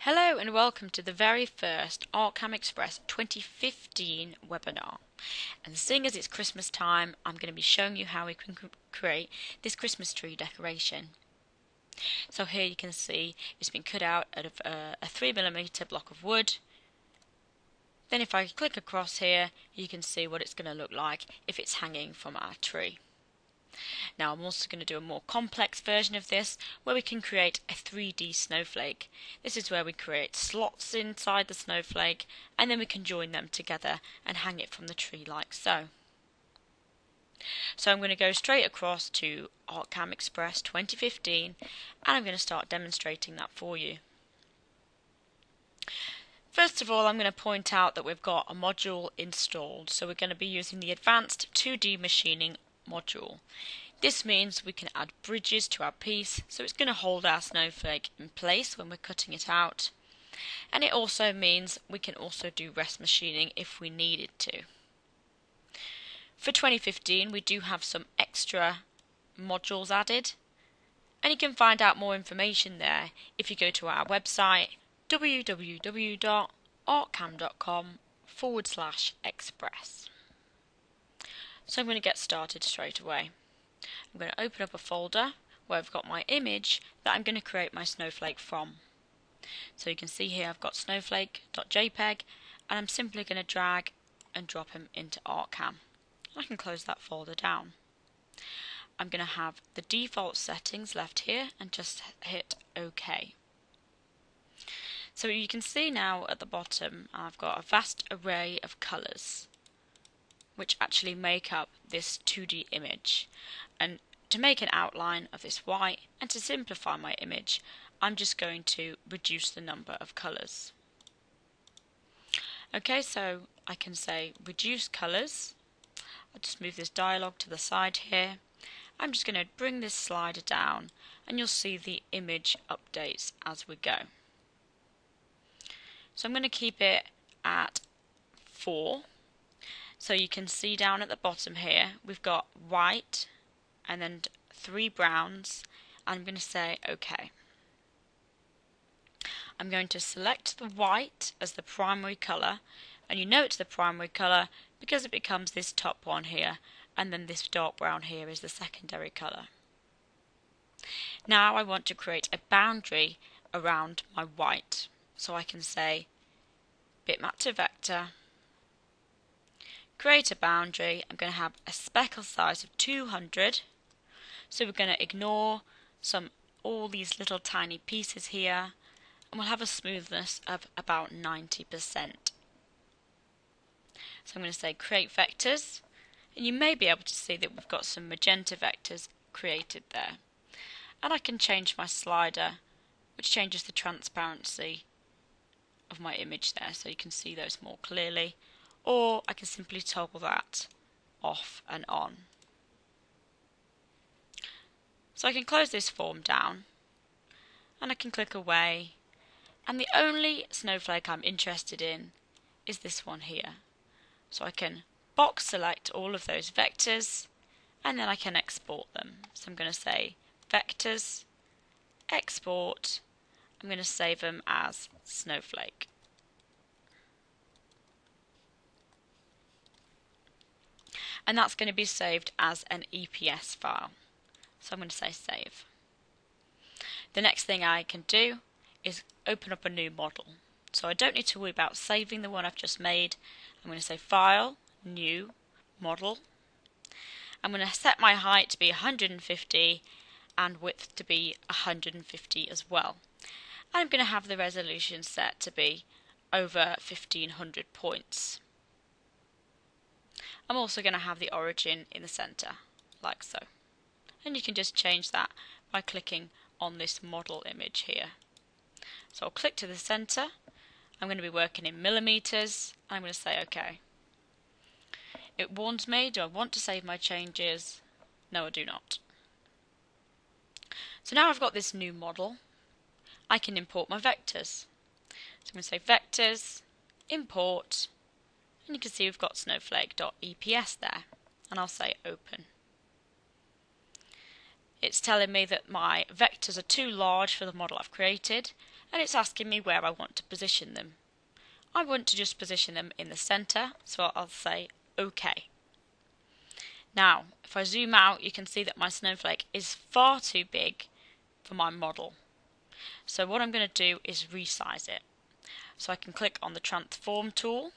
Hello and welcome to the very first ArtCAM Express 2015 webinar. And seeing as it's Christmas time, I'm going to be showing you how we can create this Christmas tree decoration. So here you can see it's been cut out of a 3mm block of wood. Then if I click across here, you can see what it's going to look like if it's hanging from our tree. Now I'm also going to do a more complex version of this where we can create a 3D snowflake. This is where we create slots inside the snowflake and then we can join them together and hang it from the tree like so. So I'm going to go straight across to ArtCAM Express 2015 and I'm going to start demonstrating that for you. First of all, I'm going to point out that we've got a module installed, so we're going to be using the Advanced 2D Machining module. This means we can add bridges to our piece, so it's going to hold our snowflake in place when we're cutting it out. And it also means we can also do rest machining if we needed to. For 2015 we do have some extra modules added, and you can find out more information there if you go to our website www.artcam.com/express. So I'm going to get started straight away. I'm going to open up a folder where I've got my image that I'm going to create my snowflake from. So you can see here I've got snowflake.jpg and I'm simply going to drag and drop him into ArtCAM. I can close that folder down. I'm going to have the default settings left here and just hit OK. So you can see now at the bottom I've got a vast array of colours which actually make up this 2D image. And to make an outline of this white and to simplify my image, I'm just going to reduce the number of colours. Okay, so I can say reduce colours. I'll just move this dialog to the side here. I'm just going to bring this slider down and you'll see the image updates as we go. So I'm going to keep it at 4. So you can see down at the bottom here we've got white and then 3 browns, and I'm going to say OK. I'm going to select the white as the primary colour, and you know it's the primary colour because it becomes this top one here, and then this dark brown here is the secondary colour. Now I want to create a boundary around my white, so I can say bitmap to vector, create a boundary. I'm going to have a speckle size of 200, so we're going to ignore all these little tiny pieces here, and we'll have a smoothness of about 90%. So I'm going to say create vectors, and you may be able to see that we've got some magenta vectors created there. And I can change my slider, which changes the transparency of my image there, so you can see those more clearly. Or I can simply toggle that off and on. So I can close this form down and I can click away, and the only snowflake I'm interested in is this one here. So I can box select all of those vectors and then I can export them. So I'm going to say vectors, export. I'm going to save them as snowflake. And that's going to be saved as an EPS file. So I'm going to say save. The next thing I can do is open up a new model. So I don't need to worry about saving the one I've just made. I'm going to say File, New, Model. I'm going to set my height to be 150 and width to be 150 as well. And I'm going to have the resolution set to be over 1500 points. I'm also going to have the origin in the center, like so. And you can just change that by clicking on this model image here. So I'll click to the center. I'm going to be working in millimeters. I'm going to say OK. It warns me, do I want to save my changes? No, I do not. So now I've got this new model, I can import my vectors. So I'm going to say vectors, import, and you can see we've got snowflake.eps there, and I'll say open. It's telling me that my vectors are too large for the model I've created, and it's asking me where I want to position them. I want to just position them in the center, so I'll say OK. Now, if I zoom out, you can see that my snowflake is far too big for my model. So what I'm going to do is resize it. So I can click on the transform tool,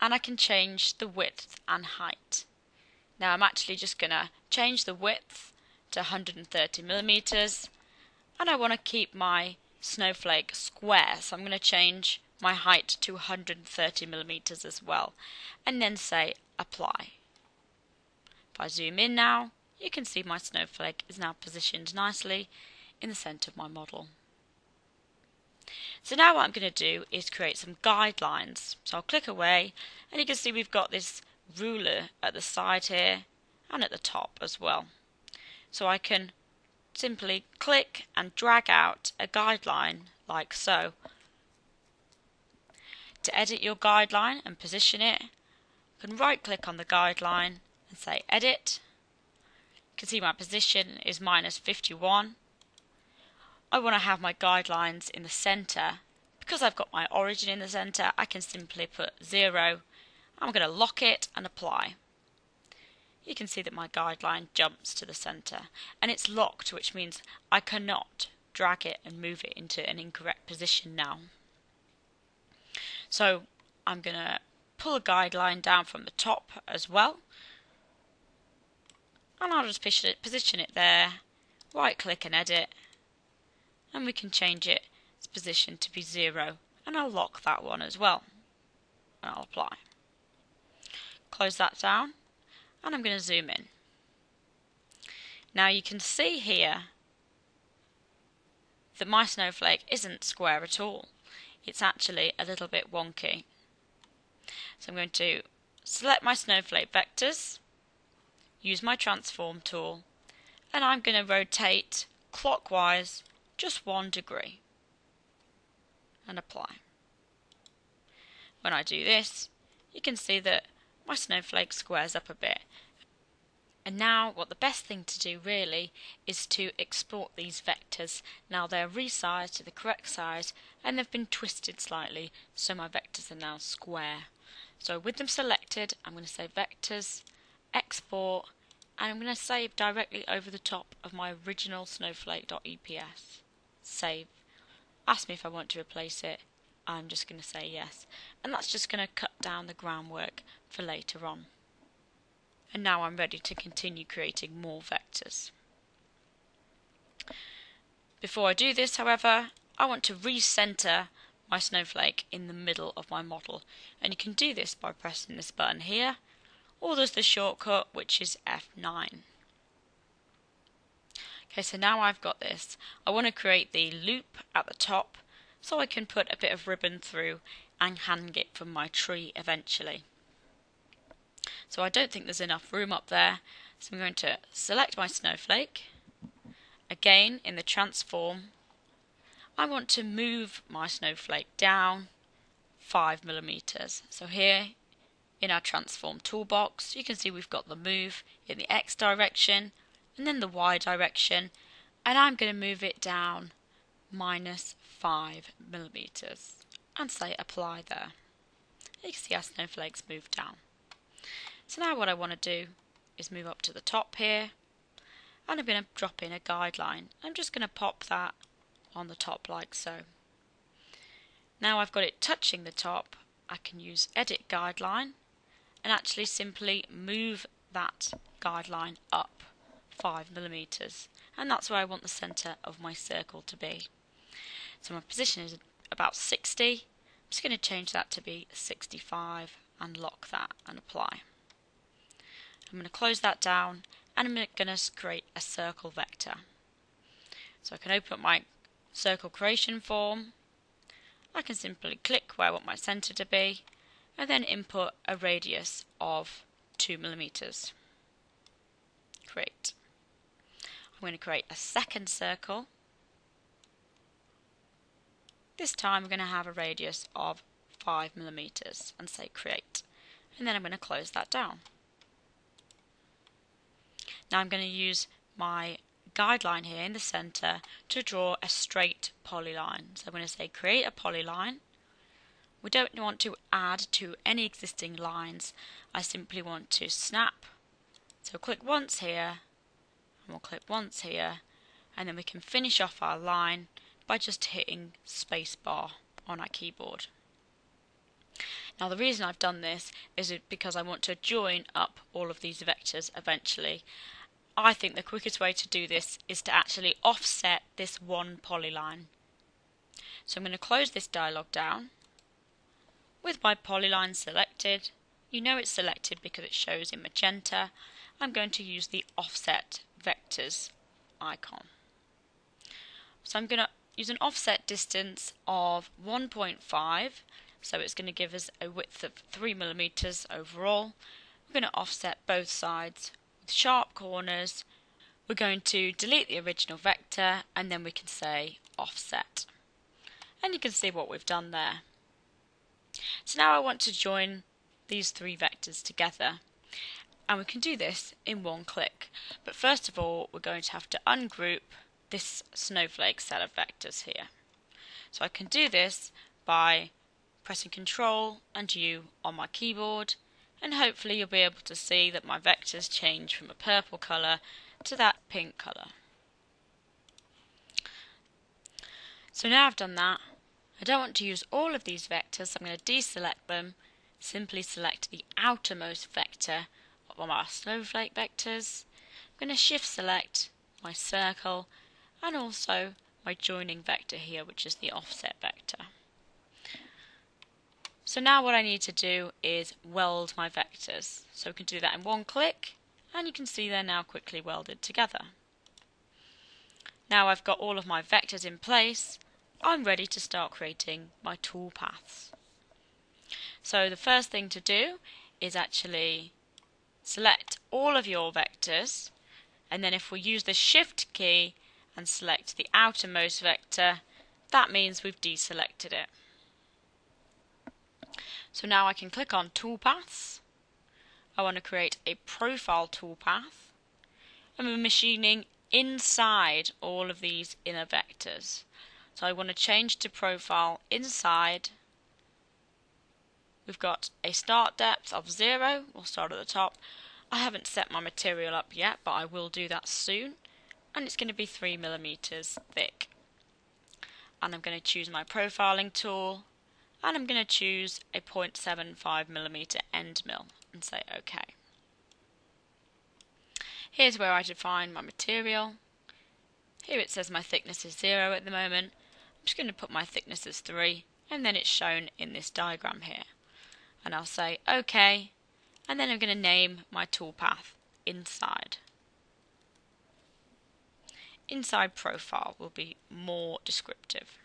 and I can change the width and height. Now I'm actually just going to change the width to 130 millimeters, and I want to keep my snowflake square, so I'm going to change my height to 130 millimeters as well, and then say apply. If I zoom in now, you can see my snowflake is now positioned nicely in the center of my model. So now what I'm going to do is create some guidelines. So I'll click away, and you can see we've got this ruler at the side here and at the top as well. So I can simply click and drag out a guideline like so. To edit your guideline and position it, you can right click on the guideline and say edit. You can see my position is -51. I want to have my guidelines in the center. Because I've got my origin in the center, I can simply put 0. I'm going to lock it and apply. You can see that my guideline jumps to the center, and it's locked, which means I cannot drag it and move it into an incorrect position now. So I'm going to pull a guideline down from the top as well, and I'll just position it there, right click and edit, and we can change its position to be 0, and I'll lock that one as well, and I'll apply. Close that down, and I'm going to zoom in. Now you can see here that my snowflake isn't square at all. It's actually a little bit wonky. So I'm going to select my snowflake vectors, use my transform tool, and I'm going to rotate clockwise just 1 degree and apply. When I do this, you can see that my snowflake squares up a bit. And now what the best thing to do really is to export these vectors. Now they're resized to the correct size, and they've been twisted slightly, so my vectors are now square. So with them selected, I'm going to say vectors, export, and I'm going to save directly over the top of my original snowflake.eps. Save. Ask me if I want to replace it. I'm just going to say yes. And that's just going to cut down the groundwork for later on. And now I'm ready to continue creating more vectors. Before I do this, however, I want to recenter my snowflake in the middle of my model. And you can do this by pressing this button here, or there's the shortcut which is F9. Okay, so now I've got this. I want to create the loop at the top so I can put a bit of ribbon through and hang it from my tree eventually. So I don't think there's enough room up there, so I'm going to select my snowflake. Again, in the transform, I want to move my snowflake down 5 millimeters. So here in our transform toolbox, you can see we've got the move in the X direction and then the Y direction, and I'm going to move it down -5 millimeters and say apply there. You can see our snowflakes move down. So now what I want to do is move up to the top here, and I'm going to drop in a guideline. I'm just going to pop that on the top like so. Now I've got it touching the top, I can use edit guideline and actually simply move that guideline up 5 millimeters, and that's where I want the center of my circle to be. So my position is about 60. I'm just going to change that to be 65 and lock that and apply. I'm going to close that down, and I'm going to create a circle vector. So I can open up my circle creation form. I can simply click where I want my center to be, and then input a radius of 2 millimeters. Create. I'm going to create a second circle. This time I'm going to have a radius of 5 millimeters and say create. And then I'm going to close that down. Now I'm going to use my guideline here in the center to draw a straight polyline. So I'm going to say create a polyline. We don't want to add to any existing lines. I simply want to snap. So click once here, and we'll click once here, and then we can finish off our line by just hitting spacebar on our keyboard. Now the reason I've done this is because I want to join up all of these vectors eventually. I think the quickest way to do this is to actually offset this one polyline. So I'm going to close this dialog down. With my polyline selected, you know it's selected because it shows in magenta. I'm going to use the offset vectors icon. So I'm going to use an offset distance of 1.5, so it's going to give us a width of 3 millimeters overall. We're going to offset both sides with sharp corners. We're going to delete the original vector, and then we can say offset. And you can see what we've done there. So now I want to join these three vectors together, and we can do this in one click. But first of all, we're going to have to ungroup this snowflake set of vectors here. So I can do this by pressing Ctrl and U on my keyboard, and hopefully you'll be able to see that my vectors change from a purple colour to that pink colour. So now I've done that, I don't want to use all of these vectors, so I'm going to deselect them. Simply select the outermost vector of our snowflake vectors. I'm going to shift select my circle and also my joining vector here, which is the offset vector. So now what I need to do is weld my vectors. So we can do that in one click, and you can see they're now quickly welded together. Now I've got all of my vectors in place, I'm ready to start creating my toolpaths. So the first thing to do is actually select all of your vectors, and then if we use the Shift key and select the outermost vector, that means we've deselected it. So now I can click on Toolpaths. I want to create a profile toolpath, and we're machining inside all of these inner vectors. So I want to change to profile inside. We've got a start depth of 0. We'll start at the top. I haven't set my material up yet, but I will do that soon. And it's going to be 3 millimeters thick. And I'm going to choose my profiling tool, and I'm going to choose a 0.75 millimeter end mill and say OK. Here's where I define my material. Here it says my thickness is 0 at the moment. I'm just going to put my thickness as 3, and then it's shown in this diagram here. And I'll say OK, and then I'm going to name my toolpath inside. Inside profile will be more descriptive.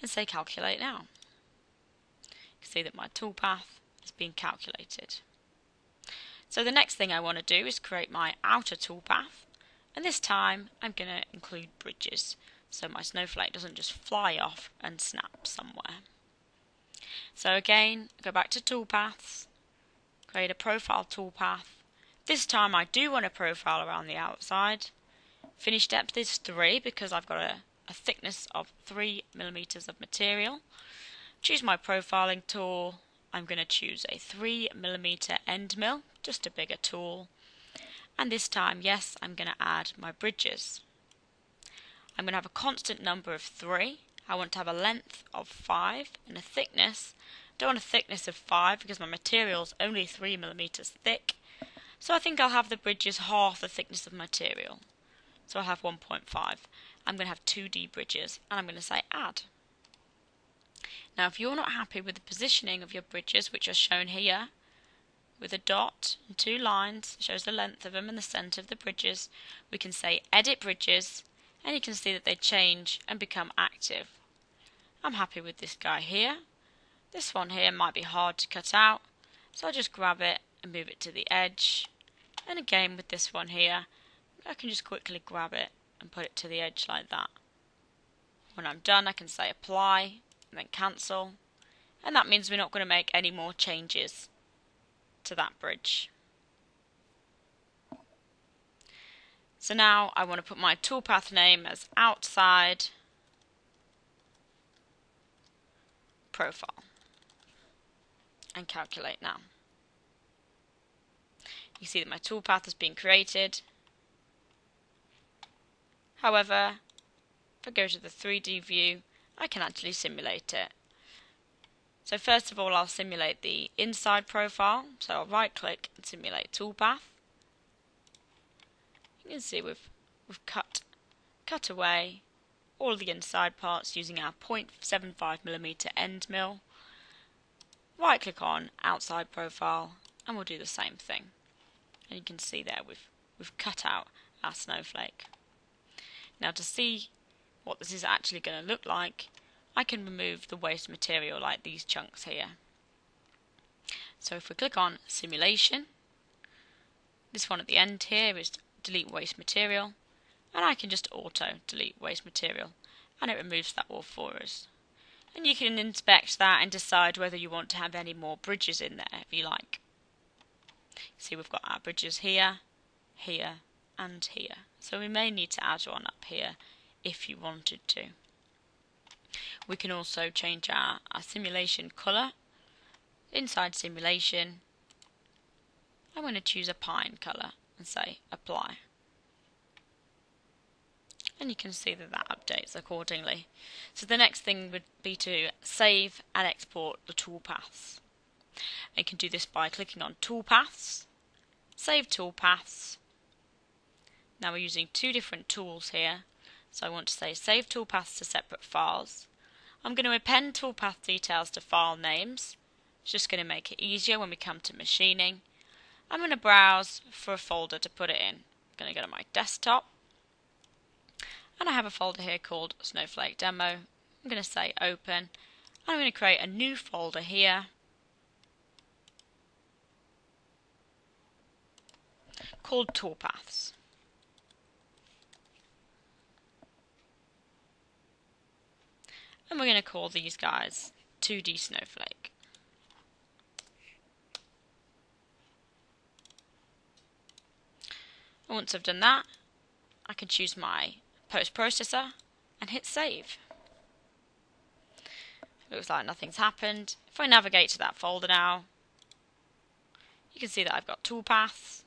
And say calculate now. You can see that my toolpath has been calculated. So the next thing I want to do is create my outer toolpath, and this time I'm going to include bridges so my snowflake doesn't just fly off and snap somewhere. So again, go back to toolpaths, create a profile toolpath. This time I do want a profile around the outside. Finish depth is 3 because I've got a thickness of 3 millimeters of material. Choose my profiling tool. I'm going to choose a 3 millimeter end mill, just a bigger tool. And this time, yes, I'm going to add my bridges. I'm going to have a constant number of 3. I want to have a length of 5 and a thickness. I don't want a thickness of 5 because my material is only 3 millimeters thick. So I think I'll have the bridges half the thickness of material. So I'll have 1.5. I'm going to have 2D bridges, and I'm going to say add. Now if you're not happy with the positioning of your bridges, which are shown here, with a dot and 2 lines, shows the length of them and the centre of the bridges, we can say edit bridges, and you can see that they change and become active. I'm happy with this guy here. This one here might be hard to cut out, so I'll just grab it and move it to the edge. And again with this one here, I can just quickly grab it and put it to the edge like that. When I'm done, I can say apply and then cancel, and that means we're not going to make any more changes to that bridge. So now I want to put my toolpath name as outside profile and calculate now. You see that my toolpath has been created. However, if I go to the 3D view, I can actually simulate it. So first of all, I'll simulate the inside profile. So I'll right click and simulate toolpath. You can see we've cut away all the inside parts using our 0.75mm end mill. Right click on outside profile and we'll do the same thing. And you can see there we've cut out our snowflake. Now to see what this is actually going to look like, I can remove the waste material like these chunks here. So if we click on simulation, this one at the end here is delete waste material, and I can just auto delete waste material and it removes that all for us. And you can inspect that and decide whether you want to have any more bridges in there if you like. See, we've got our bridges here, here and here, so we may need to add one up here if you wanted to. We can also change our simulation colour. Inside simulation, I'm going to choose a pine colour and say apply. And you can see that that updates accordingly. So the next thing would be to save and export the toolpaths. You can do this by clicking on toolpaths, save toolpaths. Now we're using two different tools here. So I want to say save toolpaths to separate files. I'm going to append toolpath details to file names. It's just going to make it easier when we come to machining. I'm going to browse for a folder to put it in. I'm going to go to my desktop. And I have a folder here called Snowflake Demo. I'm going to say open. And I'm going to create a new folder here called Toolpaths. And we're going to call these guys 2D Snowflake. And once I've done that, I can choose my post-processor and hit save. Looks like nothing's happened. If I navigate to that folder now, you can see that I've got toolpaths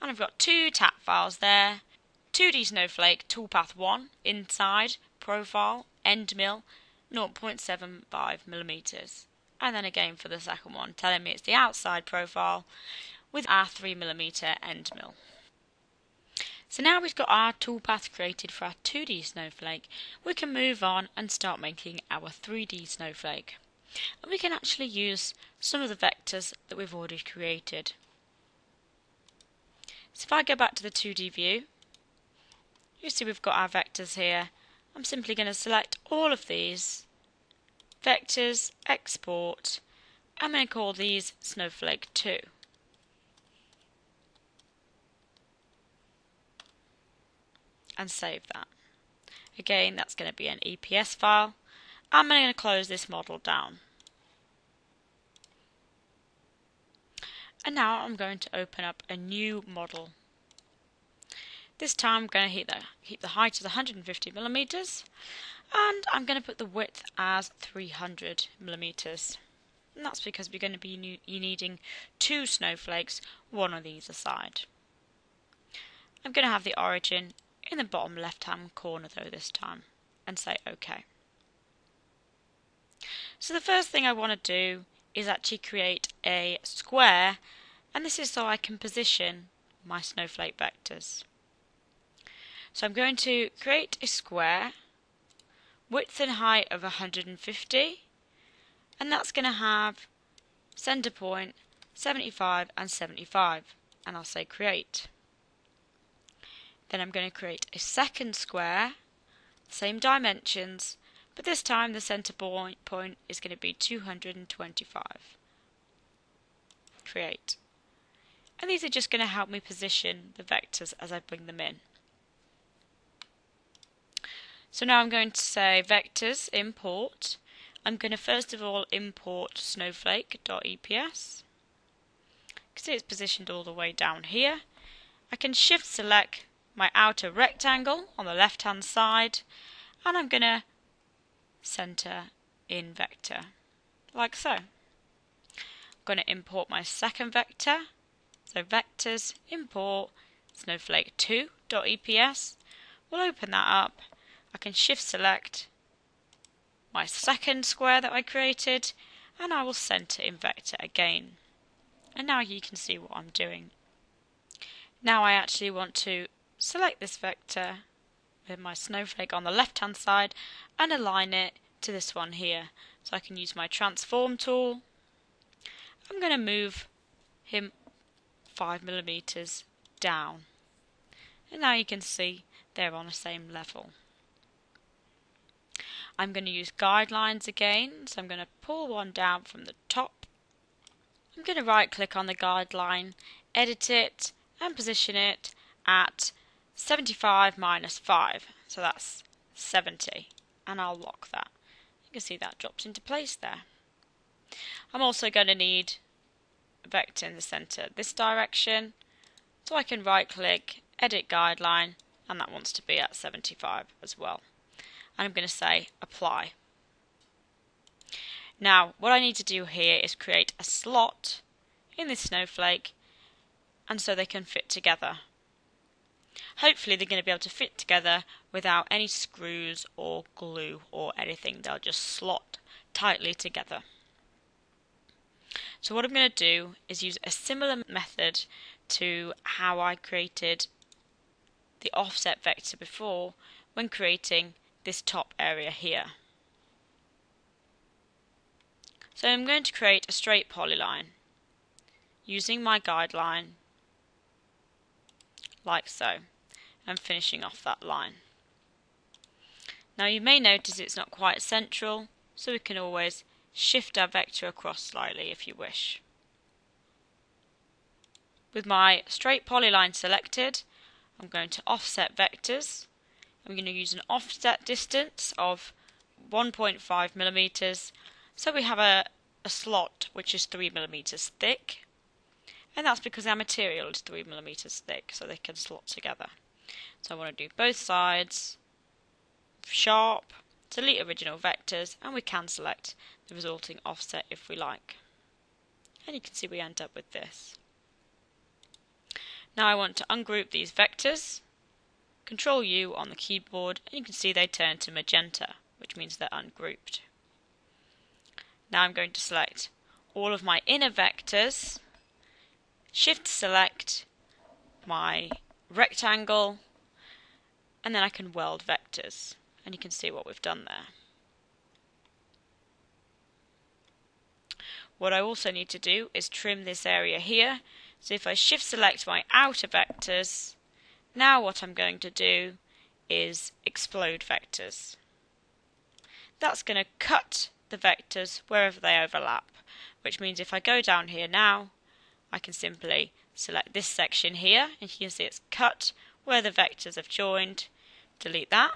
and I've got two tap files there. 2D Snowflake toolpath 1 inside profile end mill 0.75mm, and then again for the second one telling me it's the outside profile with our 3mm end mill. So now we've got our toolpath created for our 2D snowflake, we can move on and start making our 3D snowflake. And we can actually use some of the vectors that we've already created. So if I go back to the 2D view, you see we've got our vectors here. I'm simply going to select all of these vectors, export, I'm going to call these snowflake 2. And save that. Again, that's going to be an EPS file. I'm going to close this model down. And now I'm going to open up a new model. This time I'm going to keep the height as 150mm and I'm going to put the width as 300mm. And that's because we're going to be needing two snowflakes, one on either side. I'm going to have the origin in the bottom left hand corner though this time and say OK. So the first thing I want to do is actually create a square, and this is so I can position my snowflake vectors. So I'm going to create a square, width and height of 150, and that's going to have center point 75 and 75, and I'll say create. Then I'm going to create a second square, same dimensions, but this time the center point is going to be 225. Create. And these are just going to help me position the vectors as I bring them in. So now I'm going to say vectors import. I'm going to first of all import snowflake.eps. Because it's positioned all the way down here. I can shift select my outer rectangle on the left hand side, and I'm going to center in vector, like so. I'm going to import my second vector, so vectors, import snowflake2.eps. We'll open that up. I can shift select my second square that I created, and I will center in vector again. And now you can see what I'm doing. Now I actually want to select this vector with my snowflake on the left hand side and align it to this one here. So I can use my transform tool. I'm going to move him 5mm down. And now you can see they're on the same level. I'm going to use guidelines again, so I'm going to pull one down from the top. I'm going to right click on the guideline, edit it and position it at 75 minus 5, so that's 70, and I'll lock that. You can see that drops into place there. I'm also going to need a vector in the center this direction, so I can right click, edit guideline, and that wants to be at 75 as well. And I'm going to say apply. Now what I need to do here is create a slot in this snowflake, and so they can fit together. Hopefully they're going to be able to fit together without any screws or glue or anything. They'll just slot tightly together. So what I'm going to do is use a similar method to how I created the offset vector before when creating this top area here. So I'm going to create a straight polyline using my guideline like so, and finishing off that line. Now you may notice it's not quite central, so we can always shift our vector across slightly if you wish. With my straight polyline selected, I'm going to offset vectors. I'm going to use an offset distance of 1.5mm, so we have a slot which is 3mm thick, and that's because our material is 3mm thick, so they can slot together. So I want to do both sides, sharp, delete original vectors, and we can select the resulting offset if we like. And you can see we end up with this. Now I want to ungroup these vectors, Control U on the keyboard, and you can see they turn to magenta, which means they're ungrouped. Now I'm going to select all of my inner vectors, shift select my rectangle, and then I can weld vectors, and you can see what we've done there. What I also need to do is trim this area here, so if I shift select my outer vectors, now what I'm going to do is explode vectors. That's going to cut the vectors wherever they overlap, which means if I go down here now, I can simply select this section here, and you can see it's cut where the vectors have joined. Delete that.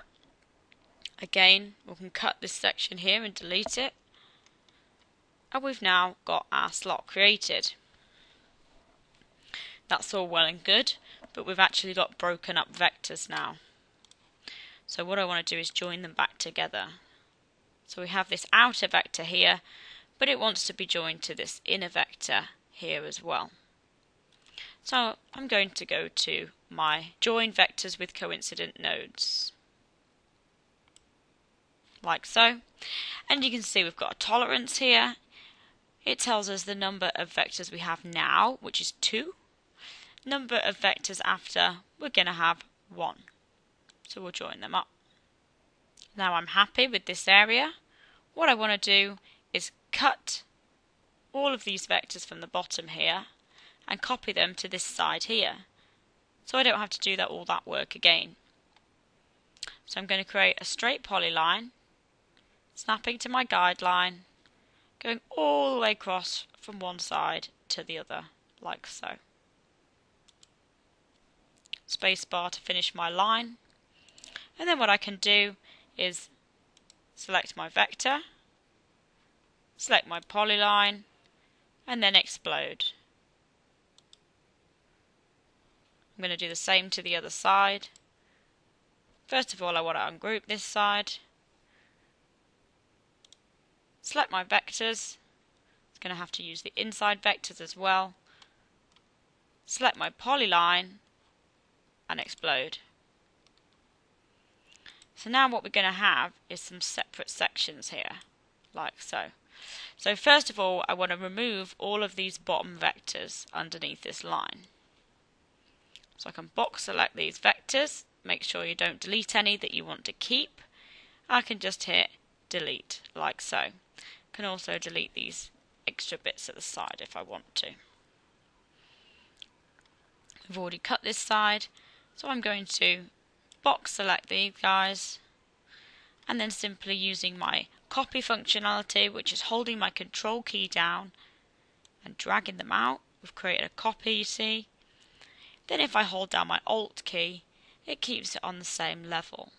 Again, we can cut this section here and delete it. And we've now got our slot created. That's all well and good, but we've actually got broken up vectors now. So what I want to do is join them back together. So we have this outer vector here, but it wants to be joined to this inner vector here as well. So I'm going to go to my join vectors with coincident nodes, like so. And you can see we've got a tolerance here. It tells us the number of vectors we have now, which is 2. Number of vectors after, we're going to have 1. So we'll join them up. Now I'm happy with this area. What I want to do is cut all of these vectors from the bottom here and copy them to this side here, so I don't have to do all that work again. So I'm going to create a straight polyline, snapping to my guideline, going all the way across from one side to the other, like so. Spacebar to finish my line, and then what I can do is select my vector, select my polyline, and then explode. I'm going to do the same to the other side. First of all, I want to ungroup this side. Select my vectors. It's going to have to use the inside vectors as well. Select my polyline and explode. So now what we're going to have is some separate sections here, like so. So first of all, I want to remove all of these bottom vectors underneath this line. So I can box select these vectors, make sure you don't delete any that you want to keep. I can just hit delete, like so. Can also delete these extra bits at the side if I want to. I've already cut this side, so I'm going to box select these guys, and then simply using my copy functionality, which is holding my control key down and dragging them out. We've created a copy, you see. Then if I hold down my Alt key, it keeps it on the same level.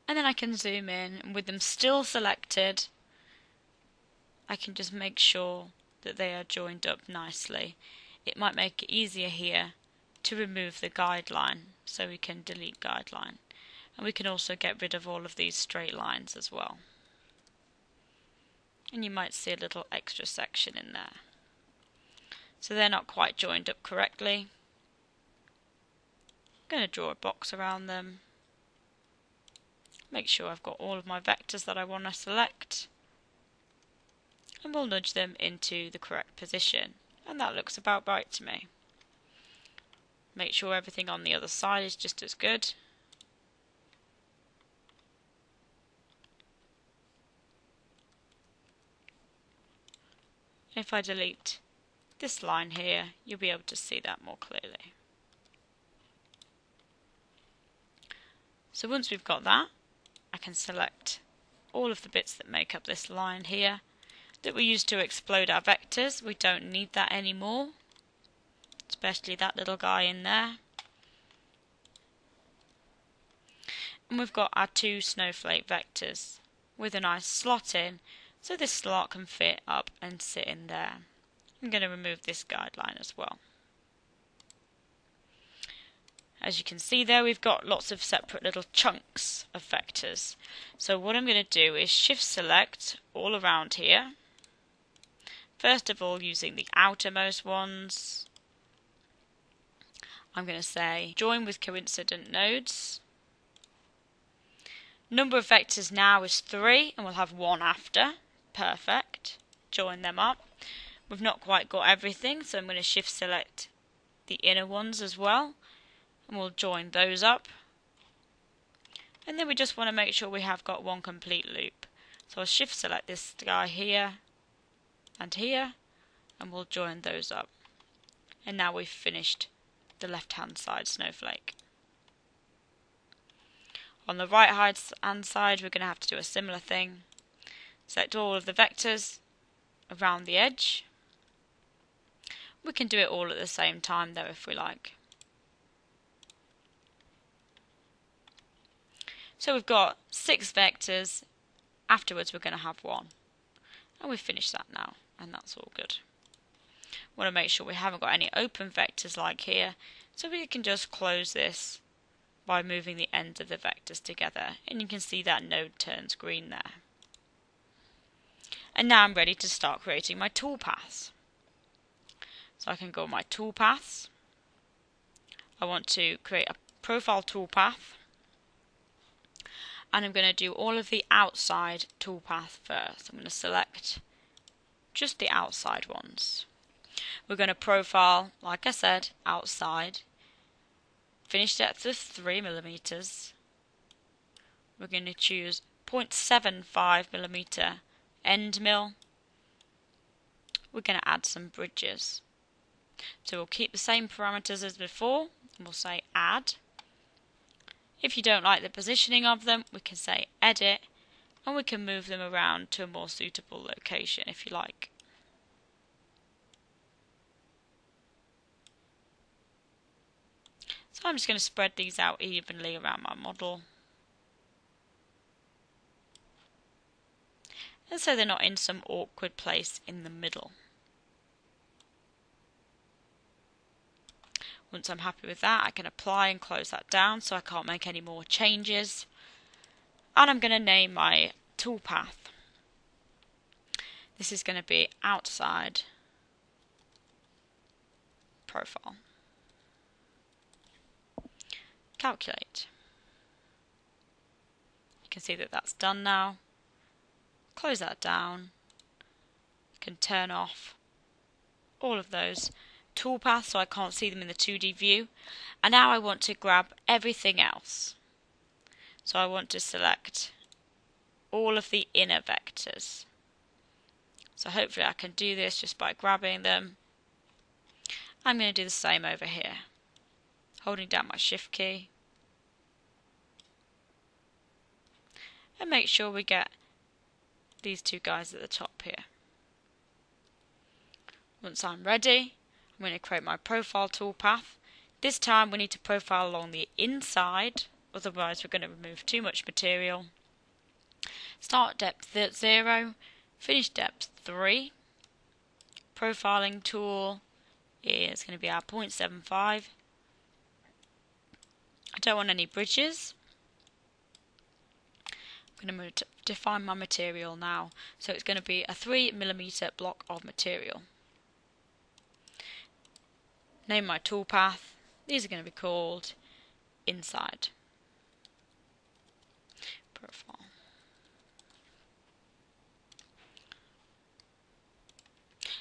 And then I can zoom in, and with them still selected, I can just make sure that they are joined up nicely. It might make it easier here to remove the guideline, so we can delete guideline. And we can also get rid of all of these straight lines as well. And you might see a little extra section in there. So they're not quite joined up correctly. I'm going to draw a box around them. Make sure I've got all of my vectors that I want to select. And we'll nudge them into the correct position. And that looks about right to me. Make sure everything on the other side is just as good. If I delete this line here, you'll be able to see that more clearly. So once we've got that, I can select all of the bits that make up this line here that we used to explode our vectors. We don't need that anymore, especially that little guy in there. And we've got our two snowflake vectors with a nice slot in, so this slot can fit up and sit in there. I'm going to remove this guideline as well. As you can see there, we've got lots of separate little chunks of vectors. So what I'm going to do is shift select all around here. First of all, using the outermost ones, I'm going to say join with coincident nodes. Number of vectors now is 3, and we'll have 1 after. Perfect. Join them up. We've not quite got everything, so I'm going to shift select the inner ones as well, and we'll join those up. And then we just want to make sure we have got one complete loop. So I'll shift select this guy here and here, and we'll join those up. And now we've finished the left hand side snowflake. On the right hand side, we're going to have to do a similar thing. Select all of the vectors around the edge. We can do it all at the same time though if we like. So we've got 6 vectors. Afterwards we're going to have 1. And we've finished that now, and that's all good. We want to make sure we haven't got any open vectors like here, so we can just close this by moving the ends of the vectors together, and you can see that node turns green there. And now I'm ready to start creating my toolpaths. So I can go on my toolpaths. I want to create a profile toolpath, and I'm going to do all of the outside toolpath first. I'm going to select just the outside ones. We're going to profile, like I said, outside. Finish depth of 3 millimeters. We're going to choose 0.75 millimeter end mill. We're going to add some bridges. So we'll keep the same parameters as before, and we'll say add. If you don't like the positioning of them, we can say edit, and we can move them around to a more suitable location if you like. So I'm just going to spread these out evenly around my model. And so they're not in some awkward place in the middle. Once I'm happy with that, I can apply and close that down so I can't make any more changes. And I'm going to name my toolpath. This is going to be outside profile. Calculate. You can see that that's done now. Close that down. You can turn off all of those toolpaths so I can't see them in the 2D view. And now I want to grab everything else. So I want to select all of the inner vectors. So hopefully I can do this just by grabbing them. I'm going to do the same over here. Holding down my shift key. And make sure we get these two guys at the top here. Once I'm ready, I'm going to create my profile toolpath. This time we need to profile along the inside, otherwise we're going to remove too much material. Start depth 0, finish depth 3. Profiling tool is going to be our 0.75. I don't want any bridges. I'm going to define my material now. So it's going to be a 3mm block of material. Name my toolpath. These are going to be called inside profile.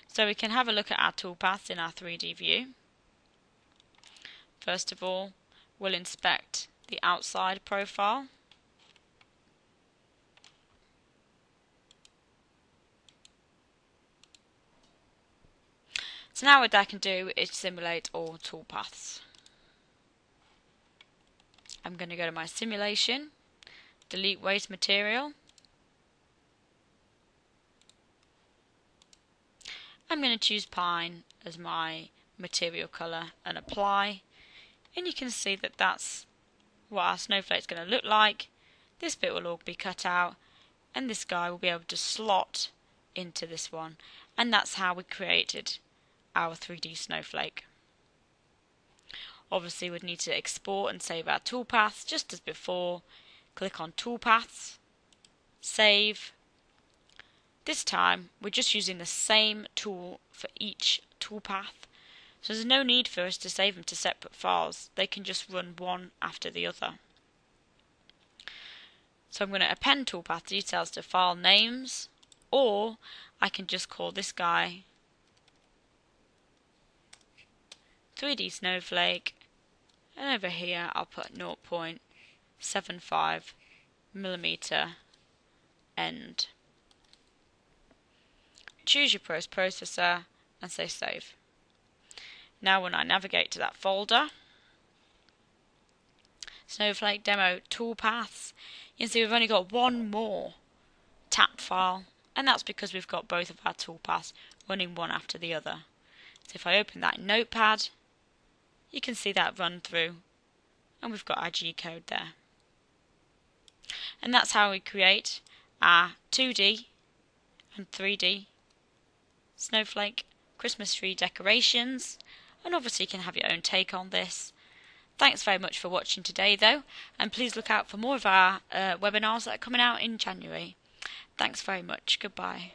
So we can have a look at our toolpaths in our 3D view. First of all, we'll inspect the outside profile. So now what I can do is simulate all toolpaths. I'm going to go to my simulation, delete waste material. I'm going to choose pine as my material colour and apply. And you can see that that's what our snowflake is going to look like. This bit will all be cut out and this guy will be able to slot into this one. And that's how we created our 3D snowflake. Obviously we'd need to export and save our toolpaths just as before. Click on toolpaths, save. This time we're just using the same tool for each toolpath. So there's no need for us to save them to separate files. They can just run one after the other. So I'm going to append toolpath details to file names, or I can just call this guy 3D snowflake, and over here I'll put 0.75mm end. Choose your processor and say save. Now when I navigate to that folder, Snowflake Demo Toolpaths, you can see we've only got one more tap file, and that's because we've got both of our toolpaths running one after the other. So if I open that in Notepad, you can see that run through, and we've got our G code there. And that's how we create our 2D and 3D snowflake Christmas tree decorations, and obviously you can have your own take on this. Thanks very much for watching today though, and please look out for more of our webinars that are coming out in January. Thanks very much. Goodbye.